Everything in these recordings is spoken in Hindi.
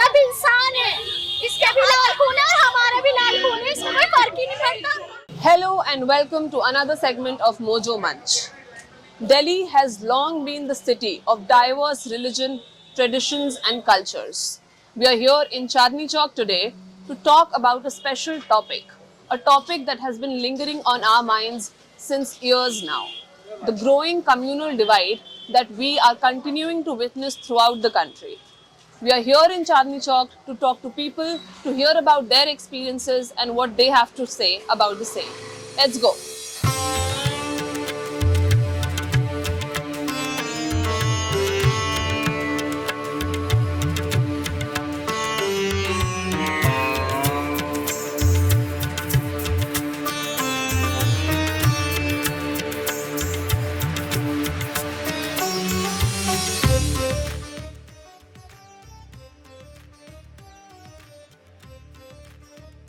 सब इंसान है, इसके भी लाल खून है और हमारा भी लाल खून है, इसमें कोई फर्क ही नहीं पड़ता। Hello and welcome to another segment of Mojo Munch. Delhi has long been the city of diverse religion, traditions and cultures. We are here in Chandni Chowk today to talk about a special topic, a topic that has been lingering on our minds since years now. The growing communal divide that we are continuing to witness throughout the country. We are here in Chandni Chowk to talk to people, to hear about their experiences and what they have to say about the same. Let's go.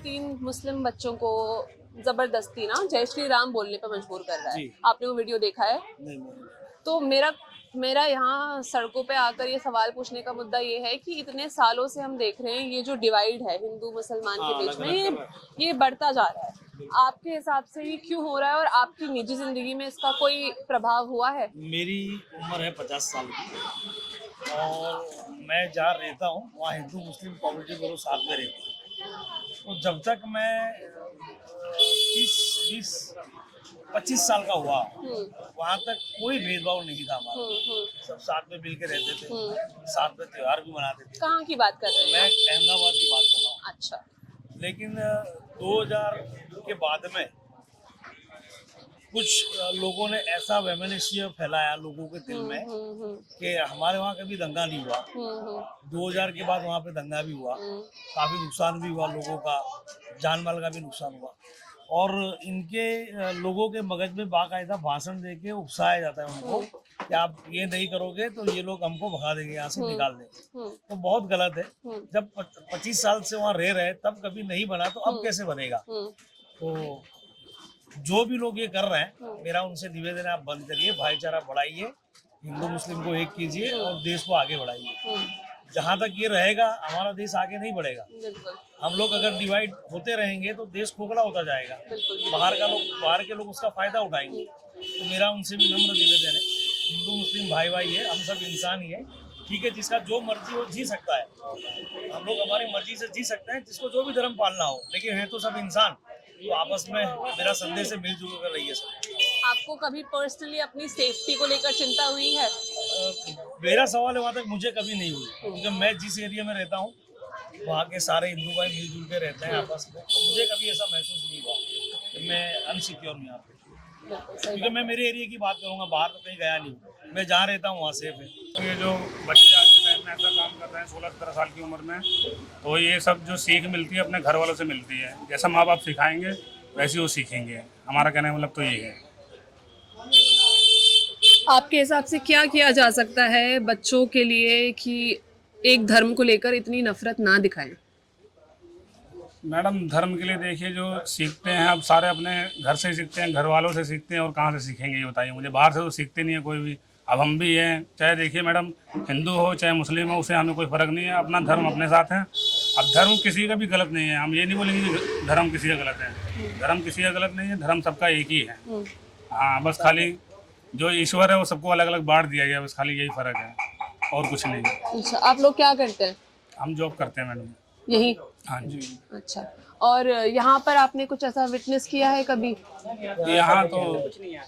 तीन मुस्लिम बच्चों को जबरदस्ती ना जय श्री राम बोलने पर मजबूर कर रहा है। आपने वो वीडियो देखा है? नहीं। तो मेरा यहाँ सड़कों पे आकर ये सवाल पूछने का मुद्दा ये है कि इतने सालों से हम देख रहे हैं ये जो डिवाइड है हिंदू मुसलमान के बीच में ये बढ़ता जा रहा है। आपके हिसाब से ये क्यों हो रहा है और आपकी निजी जिंदगी में इसका कोई प्रभाव हुआ है? मेरी उम्र है 50 साल की और मैं जहाँ रहता हूँ वहाँ हिंदू मुस्लिम कम्युनिटी लोग साथ में रहते हैं। तो जब तक मैं 25 साल का हुआ वहाँ तक कोई भेदभाव नहीं था हमारा। सब साथ में मिल के रहते थे, साथ में त्योहार भी मनाते थे। कहाँ की बात कर रहे हैं? मैं अहमदाबाद की बात कर रहा हूँ। अच्छा। लेकिन 2000 के बाद में कुछ लोगों ने ऐसा वैमनस्य फैलाया लोगों के दिल में कि हमारे वहाँ कभी दंगा नहीं हुआ। 2000 के बाद वहाँ पे दंगा भी हुआ, काफी नुकसान भी हुआ, लोगों का जान माल का भी नुकसान हुआ। और इनके लोगों के मगज में बाकायदा भाषण देके उकसाया जाता है उनको कि आप ये नहीं करोगे तो ये लोग हमको भगा देंगे, यहाँ से निकाल देंगे। तो बहुत गलत है। जब 25 साल से वहाँ रह रहे तब कभी नहीं बना तो अब कैसे बनेगा? तो जो भी लोग ये कर रहे हैं मेरा उनसे निवेदन है, आप बंद करिए, भाईचारा बढ़ाइए, हिंदू मुस्लिम को एक कीजिए और देश को आगे बढ़ाइए। जहाँ तक ये रहेगा हमारा देश आगे नहीं बढ़ेगा। हम लोग अगर डिवाइड होते रहेंगे तो देश खोखला होता जाएगा, बाहर के लोग उसका फायदा उठाएंगे। तो मेरा उनसे भी नम्र निवेदन है, हिंदू मुस्लिम भाई भाई है, हम सब इंसान ही है। ठीक है, जिसका जो मर्जी हो जी सकता है, हम लोग हमारी मर्जी से जी सकते हैं, जिसको जो भी धर्म पालना हो, लेकिन है तो सब इंसान। तो आपस में मेरा संदेश है, मिलजुल कर रहिए सब। आपको कभी पर्सनली अपनी सेफ्टी को लेकर चिंता हुई है? मेरा सवाल है वहाँ तक मुझे कभी नहीं हुई, क्योंकि मैं जिस एरिया में रहता हूँ वहाँ के सारे हिंदू भाई मिलजुल के रहते हैं आपस में। तो मुझे कभी ऐसा महसूस नहीं हुआ कि मैं अनसिक्योर हूँ यहाँ पे, क्योंकि मैं मेरे एरिया की बात करूँगा, बाहर तो कहीं गया नहीं हूँ। मैं जहाँ रहता हूँ वहाँ सेफ है। ये जो बच्चे आज के टाइम में ऐसा काम कर रहे हैं 16-17 साल की उम्र में, तो ये सब जो सीख मिलती है अपने घर वालों से मिलती है। जैसा माँ बाप सिखाएंगे वैसे वो सीखेंगे। हमारा कहने का मतलब तो ये है। आपके हिसाब से क्या किया जा सकता है बच्चों के लिए कि एक धर्म को लेकर इतनी नफरत ना दिखाएं? मैडम, धर्म के लिए देखिए, जो सीखते हैं अब सारे अपने घर से सीखते हैं, घर वालों से सीखते हैं, और कहाँ से सीखेंगे ये बताइए मुझे? बाहर से तो सीखते नहीं है कोई भी। अब हम भी हैं, चाहे देखिए मैडम, हिंदू हो चाहे मुस्लिम हो, उससे हमें कोई फ़र्क नहीं है। अपना धर्म अपने साथ है। अब धर्म किसी का भी गलत नहीं है, हम ये नहीं बोलेंगे कि धर्म किसी का गलत है। धर्म किसी का गलत नहीं है, धर्म सबका एक ही है। हाँ, बस खाली जो ईश्वर है वो सबको अलग अलग बांट दिया गया, बस खाली यही फ़र्क है और कुछ नहीं। अच्छा, आप लोग क्या करते हैं? हम जॉब करते हैं मैडम। यही? हाँ जी। अच्छा, और यहाँ पर आपने कुछ ऐसा विटनेस किया है कभी? यहाँ तो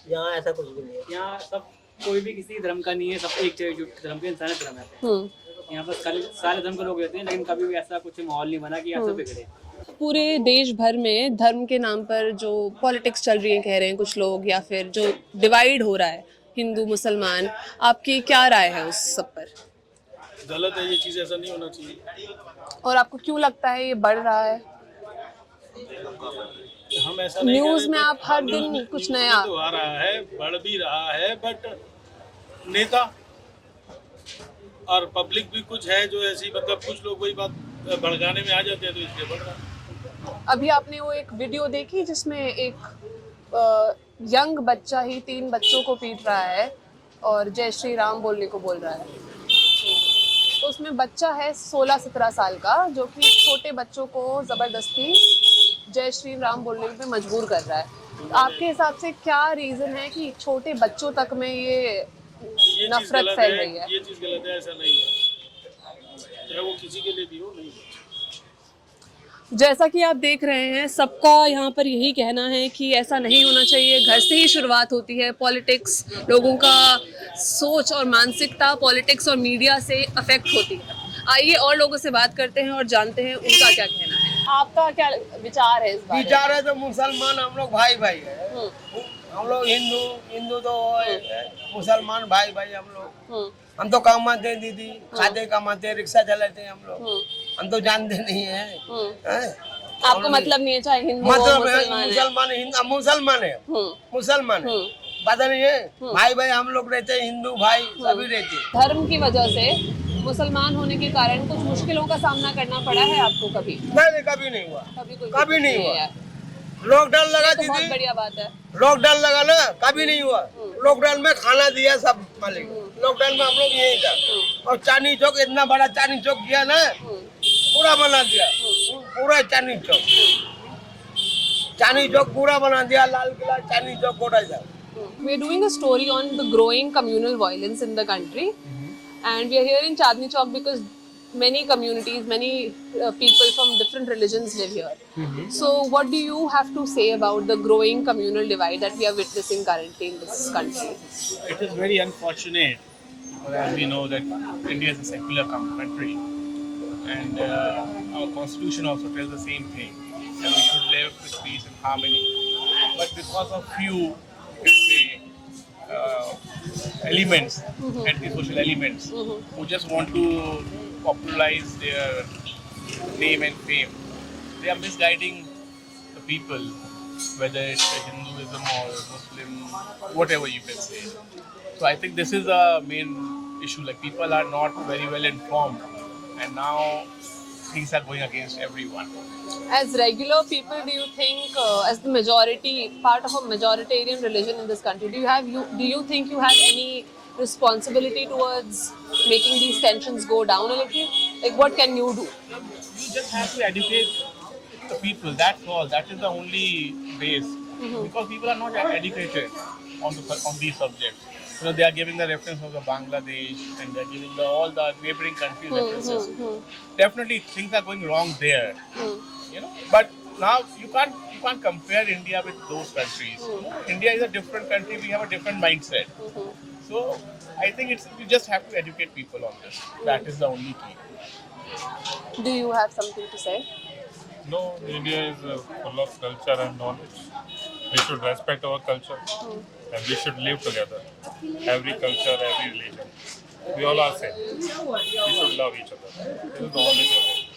यहाँ ऐसा कुछ भी नहीं है। यहाँ सब कोई भी किसी धर्म का नहीं है, सब एक धर्म के इंसान धर्म है। यहाँ पर सारे धर्म के लोग रहते हैं, लेकिन कभी भी ऐसा कुछ माहौल नहीं बना कि ऐसा बिगड़े। पूरे देश भर में धर्म के नाम पर जो पॉलिटिक्स चल रही है कह रहे हैं कुछ लोग, या फिर जो डिवाइड हो रहा है हिंदू मुसलमान, आपकी क्या राय है उस सब पर? गलत है ये चीज़, ऐसा नहीं होना चाहिए। और आपको क्यों लगता है ये बढ़ रहा है? हम ऐसा नहीं न्यूज़ में आप हर दिन कुछ नया तो आ रहा है, बढ़ भी रहा है, बट नेता और पब्लिक भी कुछ है जो ऐसी, मतलब कुछ लोग वही बात भड़काने में आ जाते हैं, तो इसलिए बढ़ रहा है। अभी आपने वो एक वीडियो देखी जिसमें एक यंग बच्चा ही 3 बच्चों को पीट रहा है और जय श्री राम बोलने को बोल रहा है? तो उसमें बच्चा है 16-17 साल का जो कि छोटे बच्चों को ज़बरदस्ती जय श्री राम बोलने पे मजबूर कर रहा है। आपके हिसाब से क्या रीज़न है कि छोटे बच्चों तक में ये चीज़ नफरत गलत फैल है, रही है? ये चीज़ गलत है, ऐसा नहीं है, चाहे वो किसी के लिए भी हो, नहीं है। जैसा कि आप देख रहे हैं, सबका यहाँ पर यही कहना है कि ऐसा नहीं होना चाहिए। घर से ही शुरुआत होती है। पॉलिटिक्स, लोगों का सोच और मानसिकता पॉलिटिक्स और मीडिया से अफेक्ट होती है। आइए और लोगों से बात करते हैं और जानते हैं उनका क्या कहना है। आपका क्या विचार है इस बारे में? विचार है तो मुसलमान हम लोग भाई भाई है। हम लोग हिंदू तो मुसलमान भाई भाई हम लोग। हम तो कमाते दीदी, खाते कमाते, रिक्शा चलाते हम लोग। हम तो जानते नहीं है, आपको मतलब नहीं है चाहे हिंदू हो, मतलब मुसलमान है? मुसलमान है, पता नहीं है। भाई भाई हम लोग रहते हैं, हिंदू भाई सभी रहते हैं। धर्म की वजह से मुसलमान होने के कारण कुछ मुश्किलों का सामना करना पड़ा है आपको कभी? नहीं, कभी नहीं हुआ, कभी नहीं हुआ। यार, लॉकडाउन लगा तो बहुत दीदी, बढ़िया बात है। लॉकडाउन लगा ना, कभी नहीं हुआ। लॉकडाउन में खाना दिया सब मालिक। लॉकडाउन में हम लोग यही था। और चांदनी चौक इतना बड़ा चांदनी चौक किया ना, पूरा बना दिया, पूरा चांदनी चौक पूरा बना दिया। लाल किला, चांदनी चौक, कोटा साहब। We are doing a story on the growing communal violence in the country, and we are here in Chandni Chowk because many communities, many people from different religions live here. So, what do you have to say about the growing communal divide that we are witnessing currently in this country? It is very unfortunate, as we know that India is a secular country, and our constitution also tells the same thing, that we should live with peace and harmony. But because of few, let's say, elements, anti-social elements, who just want to popularize their name and fame, they are misguiding the people, whether it's Hinduism or Muslim, whatever you can say. So I think this is a main issue. Like, people are not very well informed, and now things are going against everyone. As regular people, do you think, as the majority, part of a majoritarian religion in this country, do you think you have any responsibility towards making these tensions go down a little? Like, what can you do? You just have to educate the people. That's all. That is the only base. Because people are not educated on these subjects. You know, they are giving the reference of the Bangladesh, and they are giving all the neighboring countries references. Definitely, things are going wrong there. You know, but now you can't compare India with those countries. You know, India is a different country. We have a different mindset. So I think you just have to educate people on this. That is the only key. Do you have something to say? No, India is full of culture and knowledge. We should respect our culture and we should live together. Every culture, every religion. We all are same. We should love each other. This is the only thing.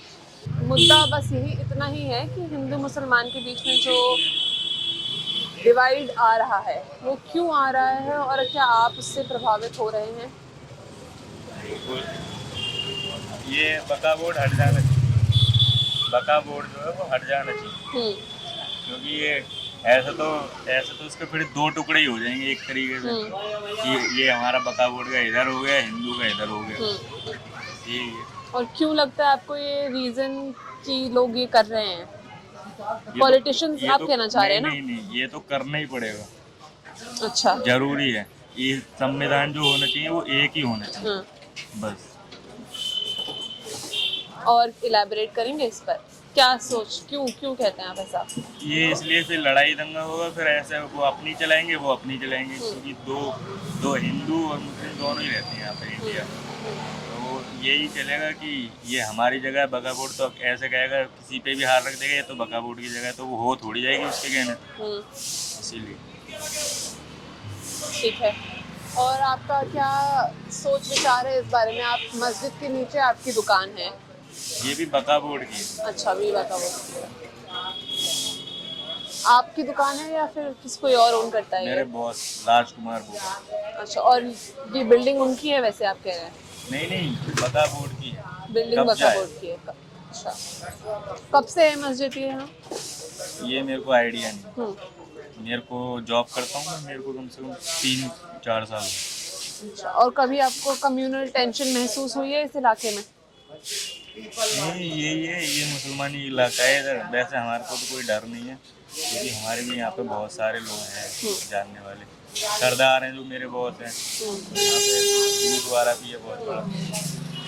मुद्दा बस यही इतना ही है कि हिंदू मुसलमान के बीच में जो डिवाइड आ रहा है वो क्यों आ रहा है और क्या आप उससे प्रभावित हो रहे हैं? ये बका बोर्ड हट जाना चाहिए। बका बोर्ड जो है वो हट जाना चाहिए, क्योंकि ये ऐसे तो उसके फिर दो टुकड़े ही हो जाएंगे एक तरीके से कि ये हमारा बका बोर्ड का इधर हो गया, हिंदू का इधर हो गया। ये और क्यों लगता है आपको ये रीजन कि लोग ये कर रहे हैं? पॉलिटिशियंस आप कहना चाह रहे हैं ना? नहीं, ये तो करना ही पड़ेगा। अच्छा, जरूरी है। ये संविधान जो होना चाहिए वो एक ही होना चाहिए, बस। और इलैबोरेट करेंगे इस पर? क्या सोच, क्यों कहते हैं आप ऐसा? ये इसलिए फिर लड़ाई दंगा होगा, फिर ऐसे वो अपनी चलाएंगे, क्योंकि दो हिंदू और मुस्लिम दोनों ही रहते हैं यहाँ पर इंडिया में। तो यही चलेगा कि ये हमारी जगह है बका बोर्ड, तो ऐसे कहेगा किसी पे भी हार रख देगा, ये तो बका बोर्ड की जगह है, तो वो हो थोड़ी जाएगी उसके कहने, इसीलिए। ठीक है। और आपका क्या सोच विचार है इस बारे में? आप मस्जिद के नीचे आपकी दुकान है, ये भी बका बोर्ड की है। अच्छा, भी बका बोर्ड। आपकी दुकान है या फिर किसी कोई और ओन करता है? मेरे बॉस राजकुमार बोर्ड। अच्छा, और ये बिल्डिंग उनकी है वैसे आप कह रहे हैं? नहीं, बका बोर्ड की है। बिल्डिंग बका बोर्ड की है। अच्छा, कब से है मस्जिद ये यहाँ? ये मेरे को आइडिया नहीं। मेरे को जॉब करता हूँ, मेरे को कम से कम 3-4 साल। अच्छा, और कभी आपको कम्युनल टेंशन महसूस हुई है इस इलाके में? ये मुसलमानी इलाका है इधर। वैसे हमारे को तो कोई डर नहीं है, क्योंकि हमारे भी यहाँ पे बहुत सारे लोग हैं जानने वाले। सरदार हैं जो मेरे बॉस हैं, यहाँ पे गुरुद्वारा भी है बहुत बड़ा,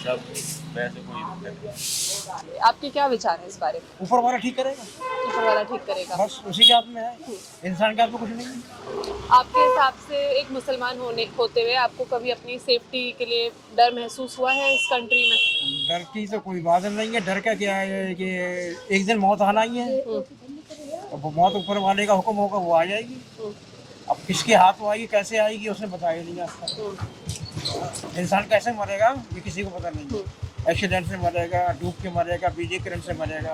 सब। वैसे कोई दिक्कत नहीं। आपके क्या विचार है इस बारे में? ऊपर वाला ठीक करेगा, ऊपर वाला ठीक करेगा। बस उसी के हाथ में है, इंसान के हाथ में कुछ नहीं है। आपके हिसाब से एक मुसलमान होते हुए आपको कभी अपनी सेफ्टी के लिए डर महसूस हुआ है इस कंट्री में? डर की तो कोई बात नहीं है। डर का क्या है कि एक दिन मौत आना ही है, अब वो मौत ऊपर वाले का हुक्म होगा, वो आ जाएगी। अब किसके हाथ में आएगी, कैसे आएगी, उसने बताया नहीं आज तक। इंसान कैसे मरेगा ये किसी को पता नहीं। एक्सीडेंट से मरेगा, डूब के मरेगा, बिजली करंट से मरेगा।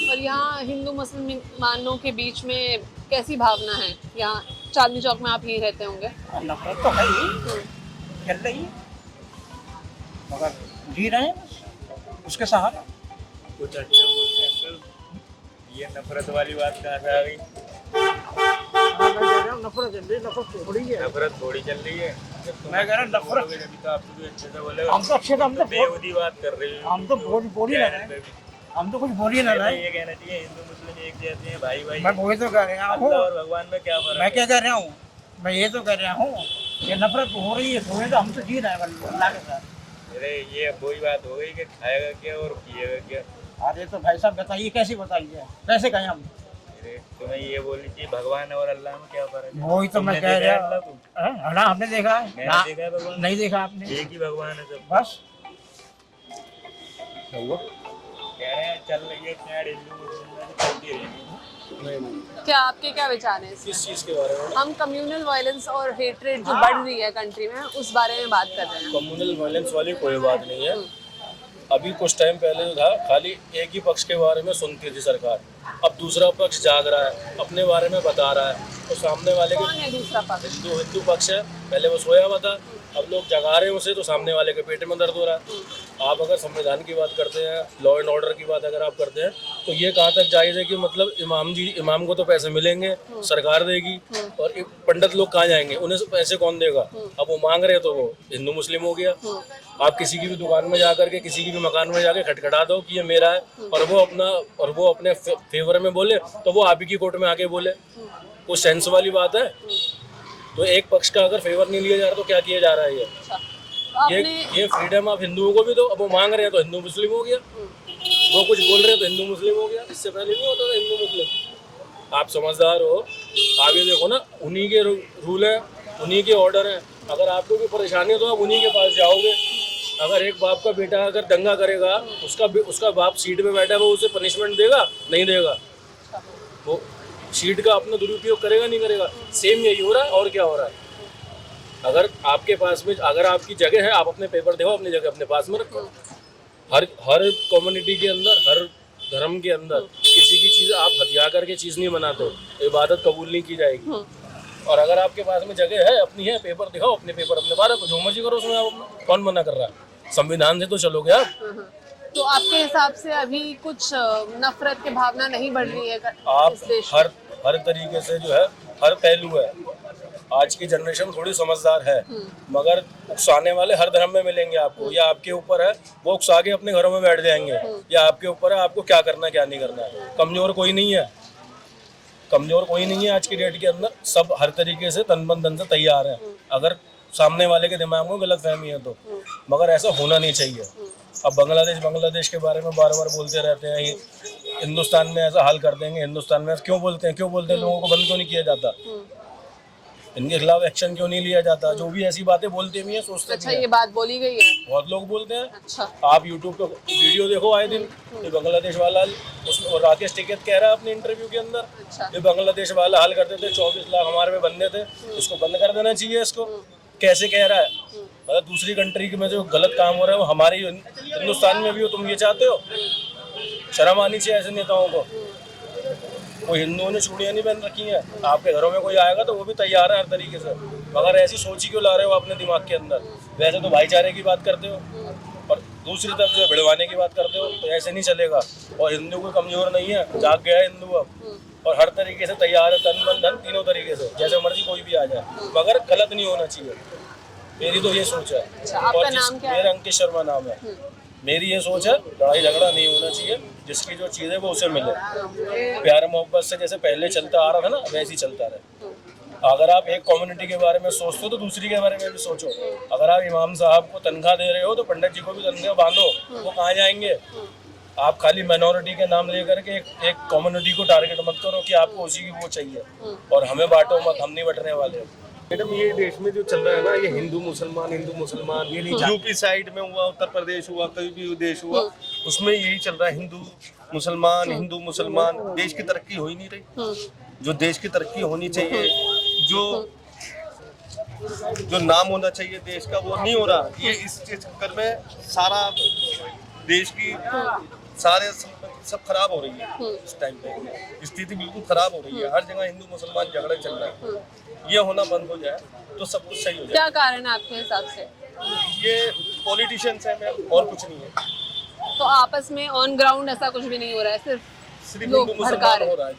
और यहाँ हिंदू मुसलमानों के बीच में कैसी भावना है? यहाँ चांदनी चौक में आप ही रहते होंगे। नफरत तो है ही, चल रही है, मगर जी रहे हैं बस उसके सहारे। कुछ अच्छा बोलते हैं अंकल, ये नफरत वाली बात कहाँ से आ गई? नफरत चल रही है, नफरत थोड़ी है, नफरत थोड़ी चल रही है। मैं कह रहा हूँ नफरत। अभी तो आपको भी अच्छे से बोले, हम तो अच्छे, हम तो बेहूदी बात कर रही हो। हम तो बोल ही ना रहे, हम तो कुछ बोल ही ना रहे। ये कहना चाहिए हिंदू मुस्लिम एक जैसे हैं, भाई भाई। मैं वही तो कह रहा हूँ, अल्लाह और भगवान में क्या फर्क मैं है? क्या कह रहा हूँ, मैं ये तो कह रहा हूँ ये नफरत हो रही है, थोड़ी तो हम तो जी रहे हैं अल्लाह के साथ। अरे ये वही बात हो गई कि खाएगा क्या और पिएगा क्या। अरे तो भाई साहब बताइए, कैसे बताइए, कैसे कहें हम? अरे तुम्हें ये बोलनी चाहिए भगवान और अल्लाह में क्या फर्क है? वही तो मैं कह रहा हूँ। हाँ, हमने देखा है मैंने ना? देखा है भगवान, नहीं देखा आपने? एक ही भगवान है सब। बस कह रहे हैं चल रही है क्या हिंदू मुस्लिम में चलती रहेगी। क्या आपके क्या विचार हैं किस चीज़ के बारे में? हम कम्युनल वायलेंस और हेट्रेड जो बढ़ रही है कंट्री में, उस बारे में बात कर रहे हैं। कम्युनल वायलेंस वाली कोई बात नहीं है। अभी कुछ टाइम पहले जो था खाली एक ही पक्ष के बारे में सुनती थी सरकार, अब दूसरा पक्ष जाग रहा है, अपने बारे में बता रहा है। तो सामने वाले कौन है दूसरा पक्ष? हिंदू पक्ष है, पहले वो सोया हुआ था, अब लोग जगा रहे हैं उसे, तो सामने वाले के पेट में दर्द हो रहा है। आप अगर संविधान की बात करते हैं, लॉ एंड ऑर्डर की बात अगर आप करते हैं, तो ये कहाँ तक जायज़ है कि मतलब इमाम को तो पैसे मिलेंगे, सरकार देगी, और पंडित लोग कहाँ जाएंगे, उन्हें पैसे कौन देगा? अब वो मांग रहे तो वो हिंदू मुस्लिम हो गया। आप किसी की भी दुकान में जा करके, किसी की भी मकान में जाके खटखटा दो कि ये मेरा है, और वो अपने फेवर में बोले, तो वो आप ही की कोर्ट में आके बोले। वो सेंस वाली बात है। तो एक पक्ष का अगर फेवर नहीं लिया जा रहा तो क्या किया जा रहा है? ये फ्रीडम ऑफ हिंदुओं को भी, तो अब वो मांग रहे हैं तो हिंदू मुस्लिम हो गया, वो कुछ बोल रहे हैं तो हिंदू मुस्लिम हो गया। इससे पहले नहीं होता था हिंदू मुस्लिम। आप समझदार हो, आगे देखो ना, उन्हीं के रूल है, उन्हीं के ऑर्डर है। अगर आपको कोई परेशानी है तो आप उन्हीं के पास जाओगे। अगर एक बाप का बेटा अगर दंगा करेगा, उसका बाप सीट पे बैठा है, वो उसे पनिशमेंट देगा? नहीं देगा। वो सीट का अपना दुरुपयोग करेगा, नहीं करेगा? सेम यही हो रहा है। और क्या हो रहा है? अगर आपके पास में, अगर आपकी जगह है, आप अपने पेपर देखो, अपनी जगह अपने पास में रखो। हर कम्युनिटी के अंदर, हर धर्म के अंदर किसी की चीज़ आप हथिया करके चीज़ नहीं बनाते, इबादत कबूल नहीं की जाएगी। और अगर आपके पास में जगह है, अपनी है, पेपर दिखाओ, अपने पेपर अपने बाहर रखो, जो मर्जी करो उसमें। आप कौन मना कर रहा है? संविधान से तो चलोगे आप। तो आपके हिसाब से अभी कुछ नफरत की भावना नहीं बढ़ रही है आप इस देश में? हर तरीके से जो है, हर पहलू है। आज की जनरेशन थोड़ी समझदार है, मगर उकसाने वाले हर धर्म में मिलेंगे आपको। या आपके ऊपर है, वो उकसा के अपने घरों में बैठ जाएंगे, या आपके ऊपर है आपको क्या करना है क्या नहीं करना है। कमजोर कोई नहीं है, कमजोर कोई नहीं है आज की डेट के अंदर। सब हर तरीके से तन मन धन से तैयार है, अगर सामने वाले के दिमाग में गलत फहमी है तो। मगर ऐसा होना नहीं चाहिए। अब बांग्लादेश के बारे में बार बार बोलते रहते हैं, हिंदुस्तान में ऐसा हाल कर देंगे, हिंदुस्तान में क्यों बोलते हैं? लोगों को बंद क्यों नहीं किया जाता? इनके खिलाफ एक्शन क्यों नहीं लिया जाता? जो भी ऐसी बातें बोलते भी हैं, सोचते अच्छा, भी हैं। ये बात बोली गई है, बहुत लोग बोलते हैं। अच्छा, आप यूट्यूब पे वीडियो देखो आए दिन, ये बांग्लादेश वाला, उसमें और राकेश टिकैत कह रहा है अपने इंटरव्यू के अंदर, अच्छा, ये बांग्लादेश वाला हाल करते थे, 24 लाख हमारे में बंदे थे, इसको बंद कर देना चाहिए। इसको कैसे कह रहा है? मतलब दूसरी कंट्री में जो गलत काम हो रहा है वो हमारे हिंदुस्तान में भी हो। तुम ये चाहते हो? शर्म आनी चाहिए ऐसे नेताओं को। कोई हिंदुओं ने चूड़ियाँ नहीं पहन रखी हैं, आपके घरों में कोई आएगा तो वो भी तैयार है हर तरीके से। मगर ऐसी सोच ही क्यों ला रहे हो अपने दिमाग के अंदर? वैसे तो भाईचारे की बात करते हो, और दूसरी तरफ जो भिड़वाने की बात करते हो, तो ऐसे नहीं चलेगा। और हिंदू कोई कमजोर नहीं है, जाग गया है हिंदू अब। और हर तरीके से तैयार है, तन मन धन तीनों तरीके से, जैसे मर्जी कोई भी आ जाए, मगर गलत नहीं होना चाहिए। मेरी तो ये सोच है। आपका नाम क्या है? मेरा अंकित शर्मा नाम है। मेरी ये सोच है, लड़ाई झगड़ा नहीं होना चाहिए, जिसकी जो चीज़ है वो उसे मिले, प्यार मोहब्बत से जैसे पहले चलता आ रहा था ना, वैसे ही चलता रहे। अगर आप एक कम्युनिटी के बारे में सोचते हो तो दूसरी के बारे में भी सोचो। अगर आप इमाम साहब को तनख्वाह दे रहे हो तो पंडित जी को भी तनख्वाह बांधो, वो कहाँ जाएंगे? आप खाली माइनॉरिटी के नाम लेकर के एक कम्युनिटी को टारगेट मत करो कि आपको उसी की वो चाहिए और हमें बांटो मत, हम नहीं बटने वाले। मैडम ये देश में जो चल रहा है ना, ये हिंदू मुसलमान ये नहीं, यूपी साइड में हुआ, उत्तर प्रदेश हुआ, कहीं भी देश हुआ, उसमें यही चल रहा है, हिंदू मुसलमान। देश की तरक्की हो ही नहीं रही। जो देश की तरक्की होनी चाहिए, जो नाम होना चाहिए देश का, वो नहीं हो रहा। ये इस चक्कर में सारा देश की सारे सब खराब हो रही है। इस टाइम पे स्थिति बिल्कुल खराब हो रही है। हर जगह हिंदू मुसलमान झगड़ा चल रहा है। ये होना बंद हो जाए तो सब कुछ सही हो जाए। क्या कारण है आपके हिसाब से? ये पॉलिटिशियंस है मैम, और कुछ नहीं है। तो आपस में ऑन ग्राउंड ऐसा कुछ भी नहीं हो रहा है, सिर्फ लोग हिंदू भड़का रहे हो रहा है,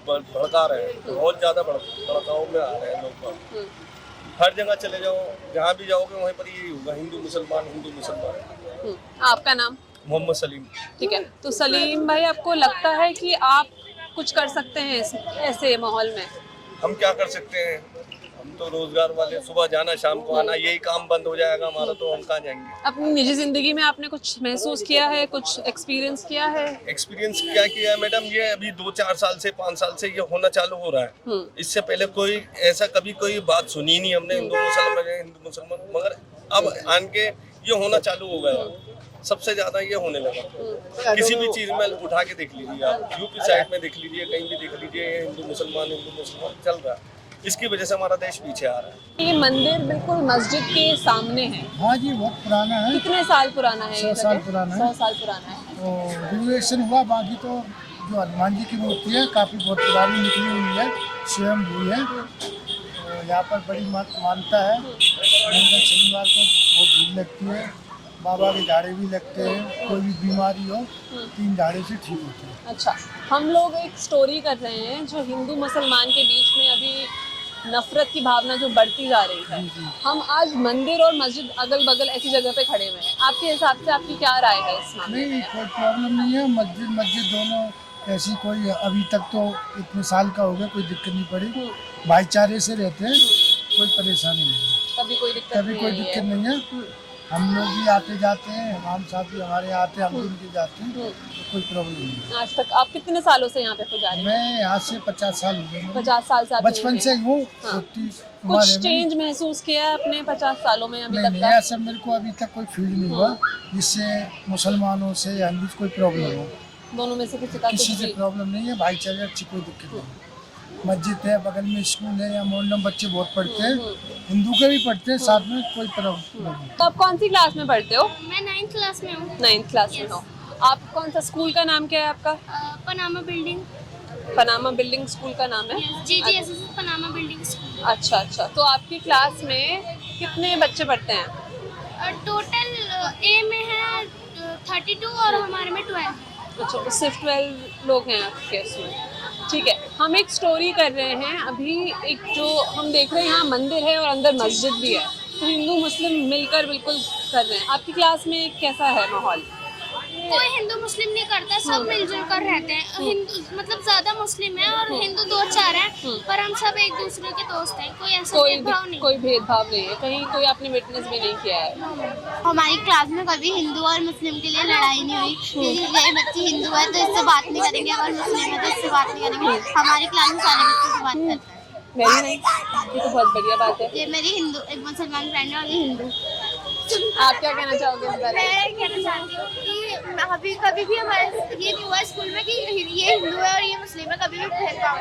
भड़का रहे हैं, बहुत ज्यादा भड़काऊ में आ रहे हैं लोग। हर जगह चले जाओ, जहाँ भी जाओगे वहीं पर यही होगा, हिंदू मुसलमान। आपका नाम? मोहम्मद सलीम। ठीक है, तो सलीम भाई, आपको लगता है कि आप कुछ कर सकते हैं ऐसे माहौल में? हम क्या कर सकते हैं? हम तो रोजगार वाले, सुबह जाना शाम को आना, यही काम बंद हो जाएगा हमारा तो हम कहाँ जाएंगे? अपनी निजी जिंदगी में आपने कुछ महसूस किया है, कुछ एक्सपीरियंस किया है? एक्सपीरियंस क्या किया है मैडम? ये अभी 2-4 साल से 5 साल से ये होना चालू हो रहा है। इससे पहले कोई ऐसा कभी कोई बात सुनी नहीं हमने, हिंदू मुसलमान, मगर अब आन के ये होना चालू हो गया। सबसे ज्यादा ये होने लगा। किसी भी चीज में उठा के देख लीजिए आप, यूपी साइड में देख लीजिए, कहीं भी देख लीजिए, हिंदू मुसलमान चल रहा है। इसकी वजह से हमारा देश पीछे आ रहा है। ये मंदिर बिल्कुल मस्जिद के सामने है। हाँ जी, बहुत पुराना है। कितने साल पुराना है? 100 साल पुराना है। 100 साल पुराना है। तो रिनोवेशन हुआ, बाकी तो जो हनुमान जी की मूर्ति है काफ़ी बहुत पुरानी निकली हुई है, स्वयं हुई है। तो यहाँ पर बड़ी मान्यता है। शनिवार को बहुत भीड़ लगती है, बाबा के झाड़े भी लगते हैं, कोई भी बीमारी हो 3 झाड़े से ठीक होते हैं। अच्छा, हम लोग एक स्टोरी कर रहे हैं जो हिंदू मुसलमान के बीच में अभी नफरत की भावना जो बढ़ती जा रही है। हम आज मंदिर और मस्जिद अगल बगल ऐसी जगह पे खड़े हुए हैं, आपके हिसाब से आपकी क्या राय है इस मामले में? नहीं, कोई प्रॉब्लम नहीं है। मस्जिद दोनों ऐसी कोई अभी तक तो इतने साल का हो गया, कोई दिक्कत नहीं पड़ी। भाईचारे से रहते हैं, कोई परेशानी नहीं है, कभी कोई दिक्कत नहीं है। हम लोग भी आते जाते हैं, इमाम साहब भी हमारे यहाँ आते हैं, हम भी उनके जाते हैं, तो कोई प्रॉब्लम नहीं है। आज तक आप कितने सालों से यहाँ पे पुजारी हैं? मैं यहाँ से 50 साल हो गए। 50 साल से बचपन से हूँ। कुछ चेंज महसूस किया है अपने 50 सालों में अभी तक? नहीं, ऐसा मेरे को अभी तक कोई फील नहीं हुआ जिससे मुसलमानों से या हिंदू कोई प्रॉब्लम हो। दोनों में से किसी से प्रॉब्लम नहीं है, भाईचारे अच्छी, कोई दिक्कत नहीं। मस्जिद है, बगल में स्कूल है, या मोहल्ले बच्चे बहुत पढ़ते हैं, हिंदू के भी पढ़ते हैं, साथ में कोई प्रॉब्लम नहीं। तो आप कौन सी क्लास में पढ़ते हो? मैं 9th क्लास में हूँ। 9th क्लास में हो। आप कौन सा स्कूल का नाम क्या है आपका? Panama building. Panama building school का नाम है? GGSS Panama building school. अच्छा अच्छा, तो आपकी क्लास में कितने बच्चे पढ़ते हैं? टोटल A में है 32 और हमारे में 12। अच्छा, तो सिर्फ 12 लोग हैं आपके इसमें। ठीक है, हम एक स्टोरी कर रहे हैं अभी। एक जो हम देख रहे हैं, यहाँ मंदिर है और अंदर मस्जिद भी है, तो हिंदू मुस्लिम मिलकर बिल्कुल कर रहे हैं। आपकी क्लास में कैसा है माहौल? कोई हिंदू मुस्लिम नहीं करता, सब मिलजुल कर रहते हैं। हिंदू मतलब ज्यादा मुस्लिम है और हिंदू 2-4 हैं, पर हम सब एक दूसरे के दोस्त हैं। कोई ऐसा भेदभाव नहीं। कोई भेदभाव नहीं है, कहीं कोई आपने विटनेस भी नहीं किया है? हमारी क्लास में कभी हिंदू और मुस्लिम के लिए लड़ाई नहीं हुई कि ये बच्ची हिंदू है तो इससे बात नहीं करेंगे, अगर मुस्लिम है तो इससे बात नहीं करेंगे। हमारी क्लास में सारे बच्चों से बात करते हैं। वेरी नाइस, ये तो बहुत बढ़िया बात है। ये मेरी हिंदू एक मुसलमान फ्रेंड है और ये हिंदू। आप क्या कहना चाहोगे इस बारे में? मैं कहना चाहती हूँ कि अभी कभी भी हमारे ये नहीं हुआ स्कूल में कि ये हिंदू है और ये मुस्लिम है, कभी भी भेदभाव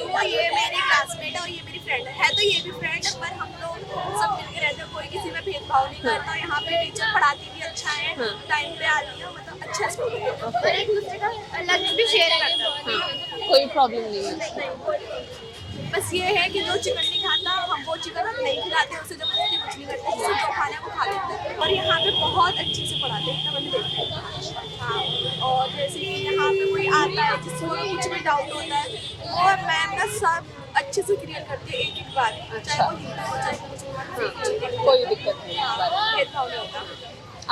वो ये मेरी क्लासमेट है और ये मेरी फ्रेंड है तो ये भी फ्रेंड है, पर हम लोग सब मिलके रहते हैं, कोई किसी में भेदभाव नहीं करता। यहाँ पे टीचर पढ़ाती भी अच्छा है, टाइम पे आती है, मतलब अच्छा स्कूल है और एक दूसरे का लंच भी शेयर करते हैं। कोई प्रॉब्लम नहीं है। बस ये है कि जो चिकन नहीं खाता हम वो चिकन हम नहीं खिलाते, उसे जबरदस्ती कुछ नहीं करते, जिसे जो खाना है वो खा लेते हैं। और यहाँ पे बहुत अच्छे से पढ़ाते हैं, मैंने देखा है। हाँ, और जैसे कि यहाँ पे कोई आता है जिसको कुछ भी डाउट होता है, वो मैम ना सब अच्छे से क्लियर करती है एक एक बार, चाहे वो हिंदू हो चाहे मुसलमान, कोई दिक्कत नहीं है इस बारे में। भेदभाव नहीं होता।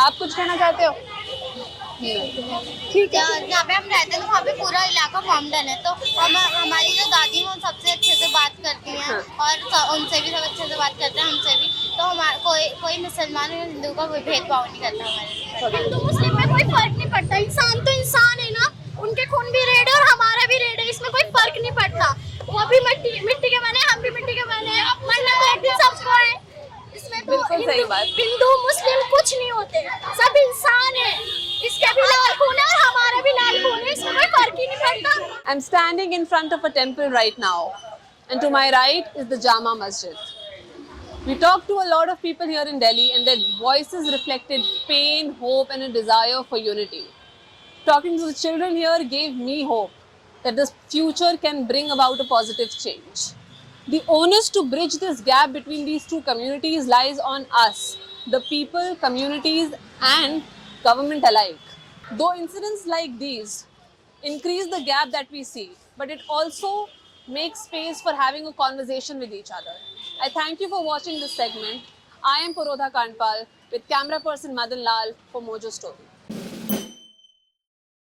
आप कुछ कहना चाहते हो? ठीक है, जहाँ पे हम रहते हैं तो वहाँ पे पूरा इलाका मॉडर्न है, तो हम हमारी जो दादी है वो सबसे अच्छे से बात करती हैं और उनसे भी सब अच्छे से बात करते हैं, हमसे भी। तो हमारा कोई मुसलमान और हिंदू का कोई भेदभाव नहीं करता हमारे। हिंदू मुस्लिम में कोई फर्क नहीं पड़ता, इंसान तो इंसान है ना, उनके खून भी रेड है और हमारा भी रेड है, इसमें कोई फर्क नहीं पड़ता। वो भी मिट्टी के बने, हम भी मिट्टी के बने, मरना तो एक दिन सबको है। इसमें तो बिल्कुल सही बात। हिंदू मुस्लिम कुछ नहीं होते, सब इंसान है, इसके भी लाल खून है और हमारा भी लाल खून है, इसमें कोई फर्क ही नहीं पड़ता। I'm standing in front of a temple right now, and to my right is the Jama Masjid. We talked to a lot of people here in Delhi, and their voices reflected pain, hope, and a desire for unity. Talking to the children here gave me hope that this future can bring about a positive change. The onus to bridge this gap between these two communities lies on us, the people, communities, and government alike. Though incidents like these increase the gap that we see, but it also makes space for having a conversation with each other. I thank you for watching this segment. I am Purodha Kanpal with camera person Madan Lal for Mojo Story.